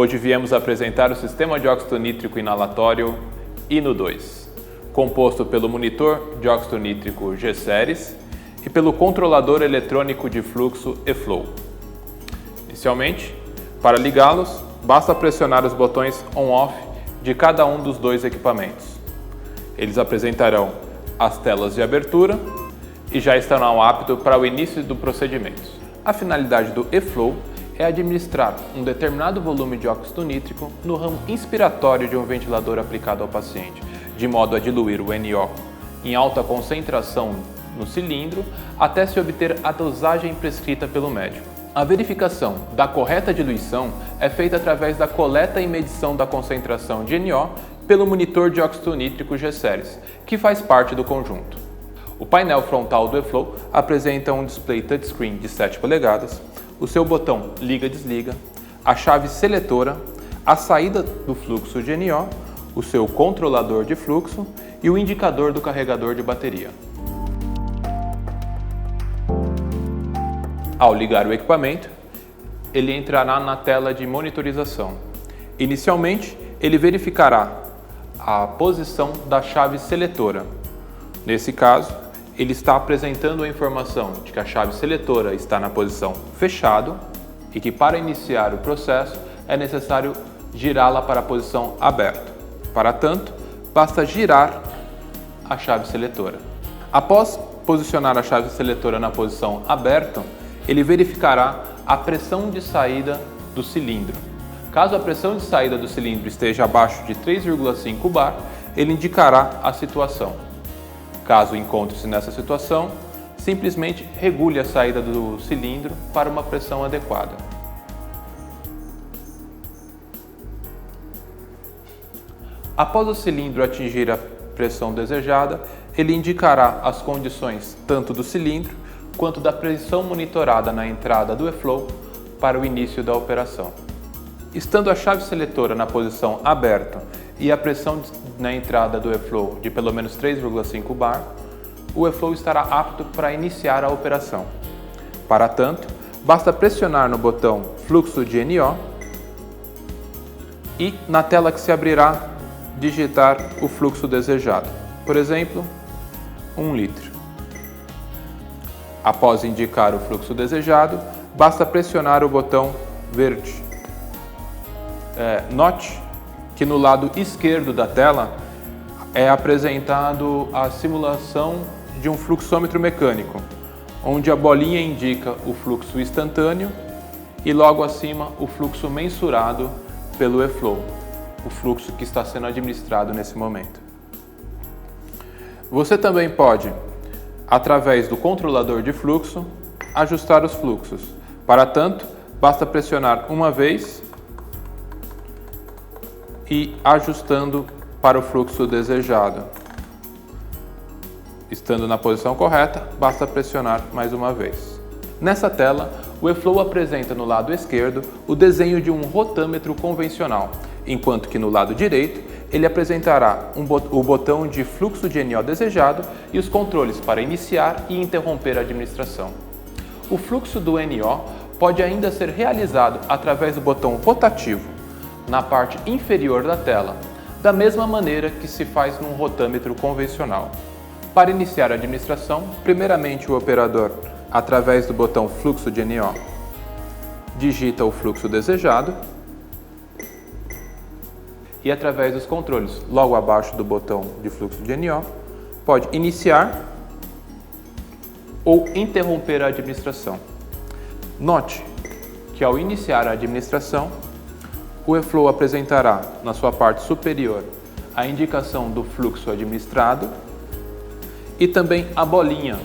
Hoje viemos apresentar o sistema de óxido nítrico inalatório INO 2, composto pelo monitor de óxido nítrico G-Series e pelo controlador eletrônico de fluxo eFlow. Inicialmente, para ligá-los, basta pressionar os botões ON/OFF de cada um dos dois equipamentos. Eles apresentarão as telas de abertura e já estarão aptos para o início do procedimento. A finalidade do eFlow é administrar um determinado volume de óxido nítrico no ramo inspiratório de um ventilador aplicado ao paciente, de modo a diluir o NO em alta concentração no cilindro até se obter a dosagem prescrita pelo médico. A verificação da correta diluição é feita através da coleta e medição da concentração de NO pelo monitor de óxido nítrico G-Series, que faz parte do conjunto. O painel frontal do eFlow apresenta um display touchscreen de 7 polegadas, o seu botão liga-desliga, a chave seletora, a saída do fluxo de NO, o seu controlador de fluxo e o indicador do carregador de bateria. Ao ligar o equipamento, ele entrará na tela de monitorização. Inicialmente, ele verificará a posição da chave seletora. Nesse caso, ele está apresentando a informação de que a chave seletora está na posição fechado e que para iniciar o processo é necessário girá-la para a posição aberto. Para tanto, basta girar a chave seletora. Após posicionar a chave seletora na posição aberto, ele verificará a pressão de saída do cilindro. Caso a pressão de saída do cilindro esteja abaixo de 3,5 bar, ele indicará a situação. Caso encontre-se nessa situação, simplesmente regule a saída do cilindro para uma pressão adequada. Após o cilindro atingir a pressão desejada, ele indicará as condições tanto do cilindro quanto da pressão monitorada na entrada do eFlow para o início da operação. Estando a chave seletora na posição aberta e a pressão na entrada do eFlow de pelo menos 3,5 bar, o eFlow estará apto para iniciar a operação. Para tanto, basta pressionar no botão Fluxo de NO e, na tela que se abrirá, digitar o fluxo desejado, por exemplo, 1 litro. Após indicar o fluxo desejado, basta pressionar o botão verde. Note que no lado esquerdo da tela é apresentado a simulação de um fluxômetro mecânico, onde a bolinha indica o fluxo instantâneo e logo acima o fluxo mensurado pelo eFlow, o fluxo que está sendo administrado nesse momento. Você também pode, através do controlador de fluxo, ajustar os fluxos. Para tanto, basta pressionar uma vez e ajustando para o fluxo desejado. Estando na posição correta, basta pressionar mais uma vez. Nessa tela, o eFlow apresenta no lado esquerdo o desenho de um rotâmetro convencional, enquanto que no lado direito ele apresentará o botão de fluxo de NO desejado e os controles para iniciar e interromper a administração. O fluxo do NO pode ainda ser realizado através do botão rotativo, na parte inferior da tela, da mesma maneira que se faz num rotâmetro convencional. Para iniciar a administração, primeiramente o operador, através do botão fluxo de NO, digita o fluxo desejado e através dos controles logo abaixo do botão de fluxo de NO, pode iniciar ou interromper a administração. Note que ao iniciar a administração, o eFlow apresentará na sua parte superior a indicação do fluxo administrado e também a bolinha,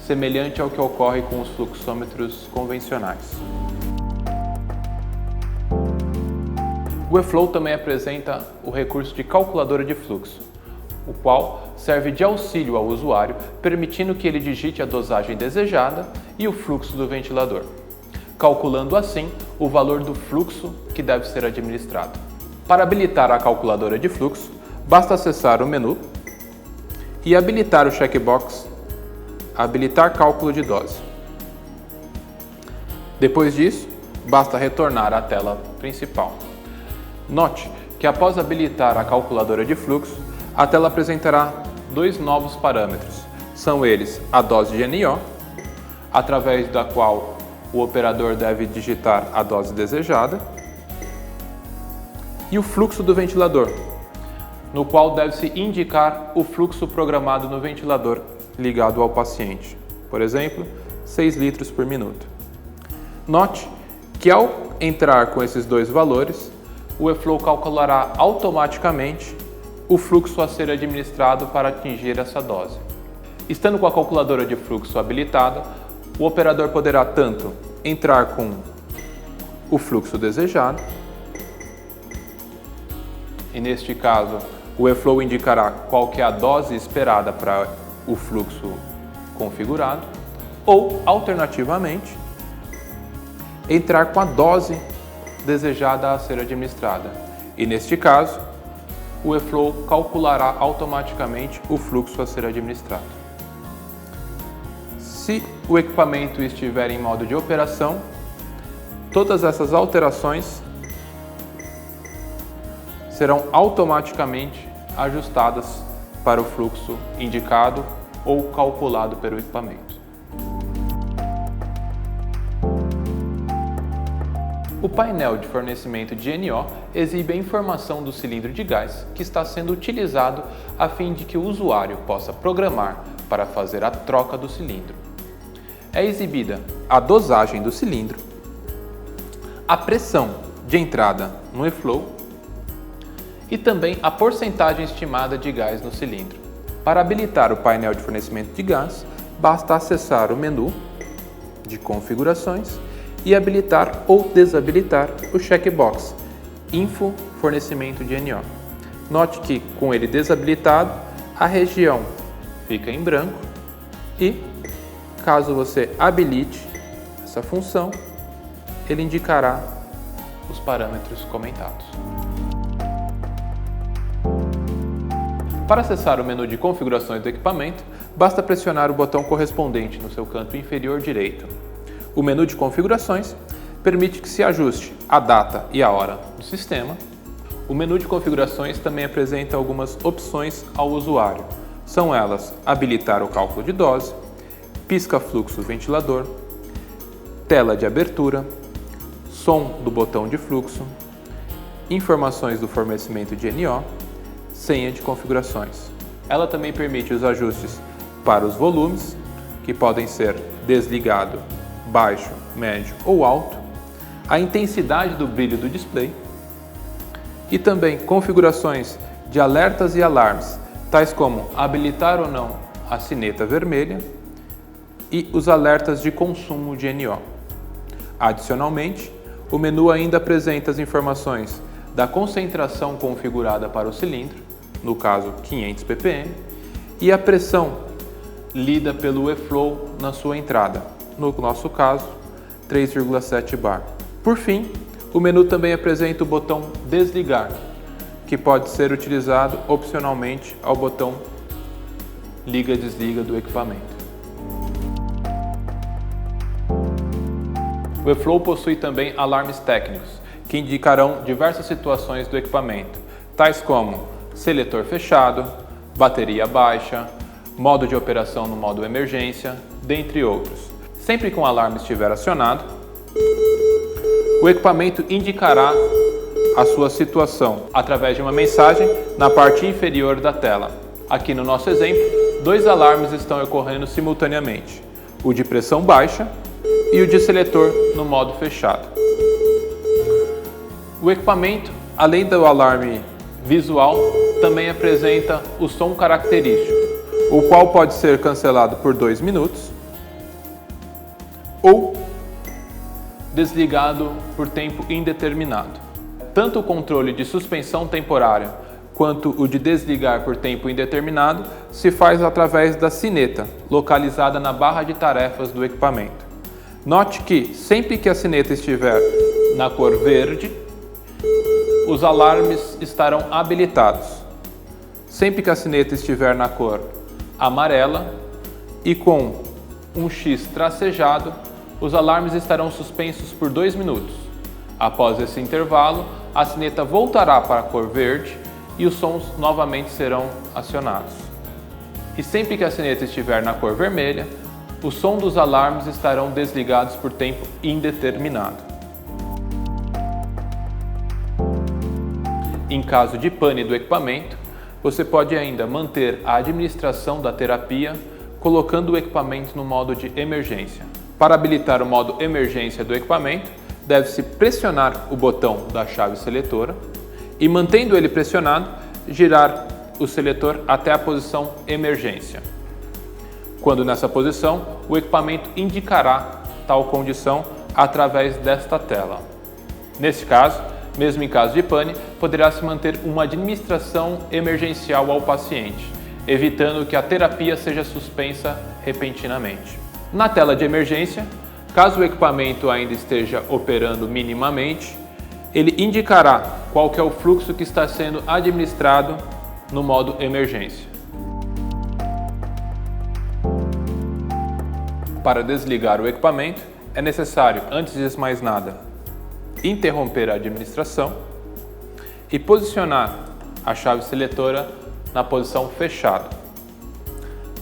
semelhante ao que ocorre com os fluxômetros convencionais. O eFlow também apresenta o recurso de calculadora de fluxo, o qual serve de auxílio ao usuário, permitindo que ele digite a dosagem desejada e o fluxo do ventilador, calculando assim o valor do fluxo que deve ser administrado. Para habilitar a calculadora de fluxo, basta acessar o menu e habilitar o checkbox Habilitar cálculo de dose. Depois disso, basta retornar à tela principal. Note que após habilitar a calculadora de fluxo, a tela apresentará dois novos parâmetros. São eles a dose de NO, através da qual o operador deve digitar a dose desejada, e o fluxo do ventilador, no qual deve-se indicar o fluxo programado no ventilador ligado ao paciente. Por exemplo, 6 litros por minuto. Note que ao entrar com esses dois valores, o eFlow calculará automaticamente o fluxo a ser administrado para atingir essa dose. Estando com a calculadora de fluxo habilitada, o operador poderá tanto entrar com o fluxo desejado, e neste caso o eFlow indicará qual que é a dose esperada para o fluxo configurado, ou, alternativamente, entrar com a dose desejada a ser administrada. E neste caso, o eFlow calculará automaticamente o fluxo a ser administrado. Se o equipamento estiver em modo de operação, todas essas alterações serão automaticamente ajustadas para o fluxo indicado ou calculado pelo equipamento. O painel de fornecimento de NO exibe a informação do cilindro de gás que está sendo utilizado a fim de que o usuário possa programar para fazer a troca do cilindro. É exibida a dosagem do cilindro, a pressão de entrada no eFlow e também a porcentagem estimada de gás no cilindro. Para habilitar o painel de fornecimento de gás, basta acessar o menu de configurações e habilitar ou desabilitar o checkbox Info Fornecimento de NO. Note que, com ele desabilitado, a região fica em branco e, caso você habilite essa função, ele indicará os parâmetros comentados. Para acessar o menu de configurações do equipamento, basta pressionar o botão correspondente no seu canto inferior direito. O menu de configurações permite que se ajuste a data e a hora do sistema. O menu de configurações também apresenta algumas opções ao usuário. São elas: habilitar o cálculo de dose, pisca-fluxo ventilador, tela de abertura, som do botão de fluxo, informações do fornecimento de NO, senha de configurações. Ela também permite os ajustes para os volumes, que podem ser desligado, baixo, médio ou alto, a intensidade do brilho do display e também configurações de alertas e alarmes, tais como habilitar ou não a sineta vermelha e os alertas de consumo de NO. Adicionalmente, o menu ainda apresenta as informações da concentração configurada para o cilindro, no caso 500 ppm, e a pressão lida pelo eFlow na sua entrada, no nosso caso 3,7 bar. Por fim, o menu também apresenta o botão desligar, que pode ser utilizado opcionalmente ao botão liga-desliga do equipamento. O eFlow possui também alarmes técnicos, que indicarão diversas situações do equipamento, tais como seletor fechado, bateria baixa, modo de operação no modo emergência, dentre outros. Sempre que um alarme estiver acionado, o equipamento indicará a sua situação através de uma mensagem na parte inferior da tela. Aqui no nosso exemplo, 2 alarmes estão ocorrendo simultaneamente, o de pressão baixa e o de seletor no modo fechado. O equipamento, além do alarme visual, também apresenta o som característico, o qual pode ser cancelado por 2 minutos ou desligado por tempo indeterminado. Tanto o controle de suspensão temporária quanto o de desligar por tempo indeterminado se faz através da sineta, localizada na barra de tarefas do equipamento. Note que, sempre que a sineta estiver na cor verde, os alarmes estarão habilitados. Sempre que a sineta estiver na cor amarela e com um X tracejado, os alarmes estarão suspensos por 2 minutos. Após esse intervalo, a sineta voltará para a cor verde e os sons novamente serão acionados. E sempre que a sineta estiver na cor vermelha, o som dos alarmes estarão desligados por tempo indeterminado. Em caso de pane do equipamento, você pode ainda manter a administração da terapia colocando o equipamento no modo de emergência. Para habilitar o modo emergência do equipamento, deve-se pressionar o botão da chave seletora e, mantendo ele pressionado, girar o seletor até a posição emergência. Quando nessa posição, o equipamento indicará tal condição através desta tela. Nesse caso, mesmo em caso de pane, poderá-se manter uma administração emergencial ao paciente, evitando que a terapia seja suspensa repentinamente. Na tela de emergência, caso o equipamento ainda esteja operando minimamente, ele indicará qual que é o fluxo que está sendo administrado no modo emergência. Para desligar o equipamento, é necessário, antes de mais nada, interromper a administração e posicionar a chave seletora na posição fechada.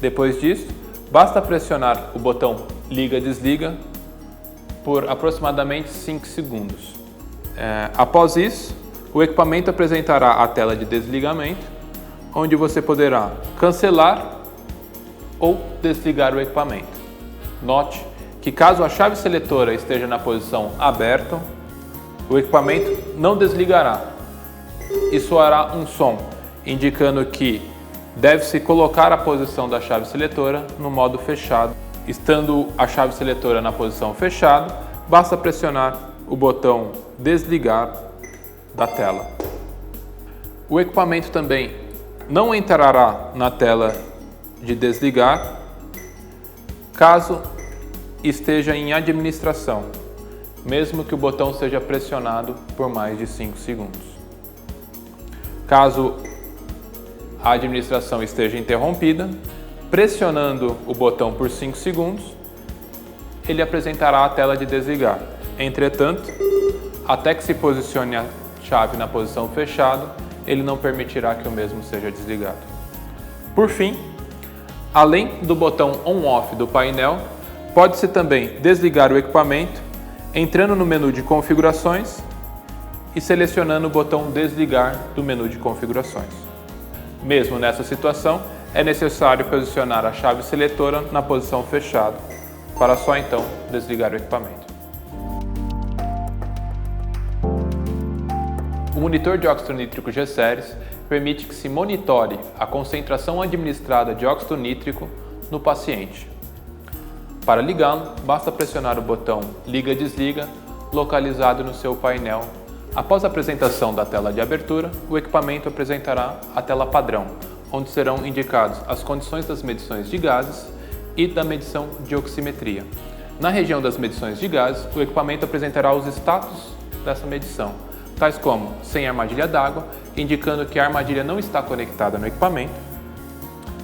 Depois disso, basta pressionar o botão liga-desliga por aproximadamente 5 segundos. Após isso, o equipamento apresentará a tela de desligamento, onde você poderá cancelar ou desligar o equipamento. Note que caso a chave seletora esteja na posição aberta, o equipamento não desligará e soará um som indicando que deve-se colocar a posição da chave seletora no modo fechado. Estando a chave seletora na posição fechada, basta pressionar o botão desligar da tela. O equipamento também não entrará na tela de desligar caso esteja em administração, mesmo que o botão seja pressionado por mais de 5 segundos. Caso a administração esteja interrompida, pressionando o botão por 5 segundos, ele apresentará a tela de desligar. Entretanto, até que se posicione a chave na posição fechada, ele não permitirá que o mesmo seja desligado. Por fim, além do botão on-off do painel, pode-se também desligar o equipamento entrando no menu de configurações e selecionando o botão desligar do menu de configurações. Mesmo nessa situação, é necessário posicionar a chave seletora na posição fechada, para só então desligar o equipamento. O monitor de óxido nítrico G-Series permite que se monitore a concentração administrada de óxido nítrico no paciente. Para ligá-lo, basta pressionar o botão liga-desliga localizado no seu painel. Após a apresentação da tela de abertura, o equipamento apresentará a tela padrão, onde serão indicados as condições das medições de gases e da medição de oximetria. Na região das medições de gases, o equipamento apresentará os status dessa medição, tais como sem armadilha d'água, indicando que a armadilha não está conectada no equipamento.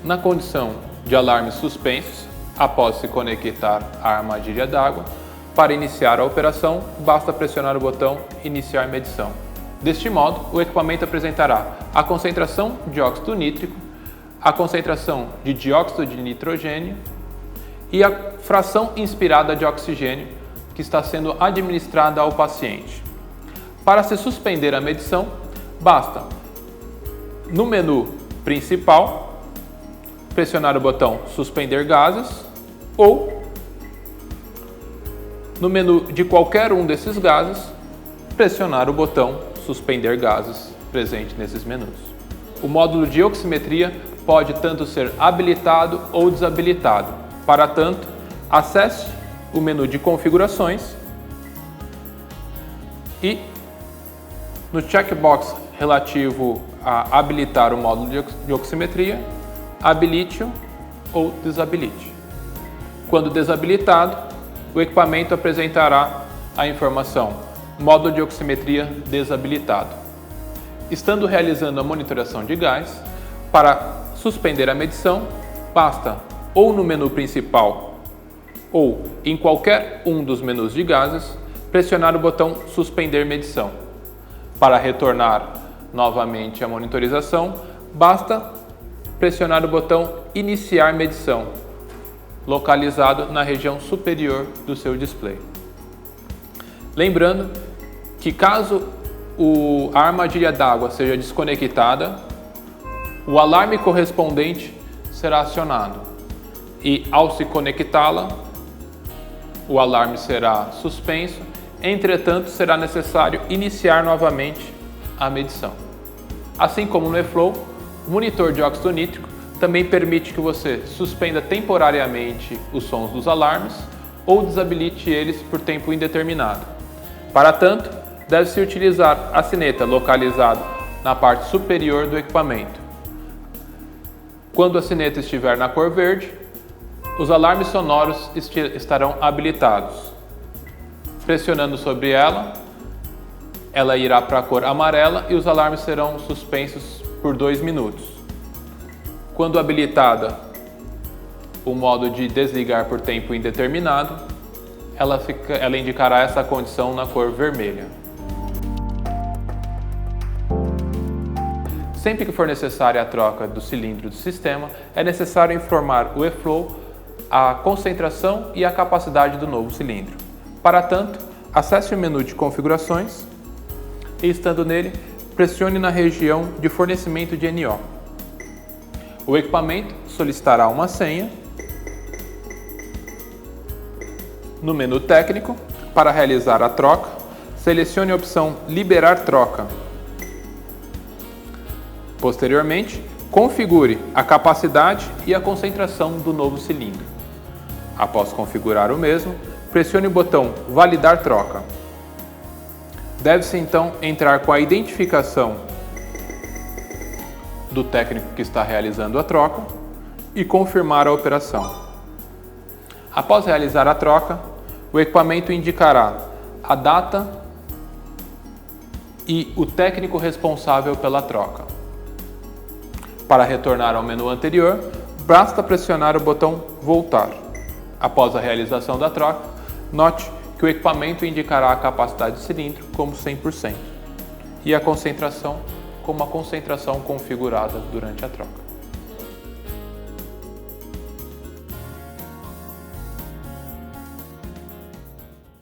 Na condição de alarmes suspensos, após se conectar à armadilha d'água, para iniciar a operação, basta pressionar o botão Iniciar medição. Deste modo, o equipamento apresentará a concentração de óxido nítrico, a concentração de dióxido de nitrogênio e a fração inspirada de oxigênio que está sendo administrada ao paciente. Para se suspender a medição, basta, no menu principal, pressionar o botão Suspender gases ou, no menu de qualquer um desses gases, pressionar o botão Suspender gases presente nesses menus. O módulo de oximetria pode tanto ser habilitado ou desabilitado. Para tanto, acesse o menu de configurações e no checkbox relativo a habilitar o módulo de oximetria, habilite-o ou desabilite. Quando desabilitado, o equipamento apresentará a informação módulo de oximetria desabilitado. Estando realizando a monitoração de gás, para suspender a medição, basta ou no menu principal ou em qualquer um dos menus de gases, pressionar o botão Suspender medição. Para retornar novamente à monitorização, basta pressionar o botão Iniciar medição, localizado na região superior do seu display. Lembrando que caso a armadilha d'água seja desconectada, o alarme correspondente será acionado e, ao se conectá-la, o alarme será suspenso. Entretanto, será necessário iniciar novamente a medição. Assim como no eFlow, o monitor de óxido nítrico também permite que você suspenda temporariamente os sons dos alarmes ou desabilite eles por tempo indeterminado. Para tanto, deve-se utilizar a sineta localizada na parte superior do equipamento. Quando a sineta estiver na cor verde, os alarmes sonoros estarão habilitados. Pressionando sobre ela, ela irá para a cor amarela e os alarmes serão suspensos por 2 minutos. Quando habilitada o modo de desligar por tempo indeterminado, ela indicará essa condição na cor vermelha. Sempre que for necessária a troca do cilindro do sistema, é necessário informar o eFlow a concentração e a capacidade do novo cilindro. Para tanto, acesse o menu de configurações e, estando nele, pressione na região de fornecimento de NO. O equipamento solicitará uma senha. No menu técnico, para realizar a troca, selecione a opção Liberar troca. Posteriormente, configure a capacidade e a concentração do novo cilindro. Após configurar o mesmo, pressione o botão Validar troca. Deve-se então entrar com a identificação do técnico que está realizando a troca e confirmar a operação. Após realizar a troca, o equipamento indicará a data e o técnico responsável pela troca. Para retornar ao menu anterior, basta pressionar o botão Voltar. Após a realização da troca, note que o equipamento indicará a capacidade do cilindro como 100% e a concentração como a concentração configurada durante a troca.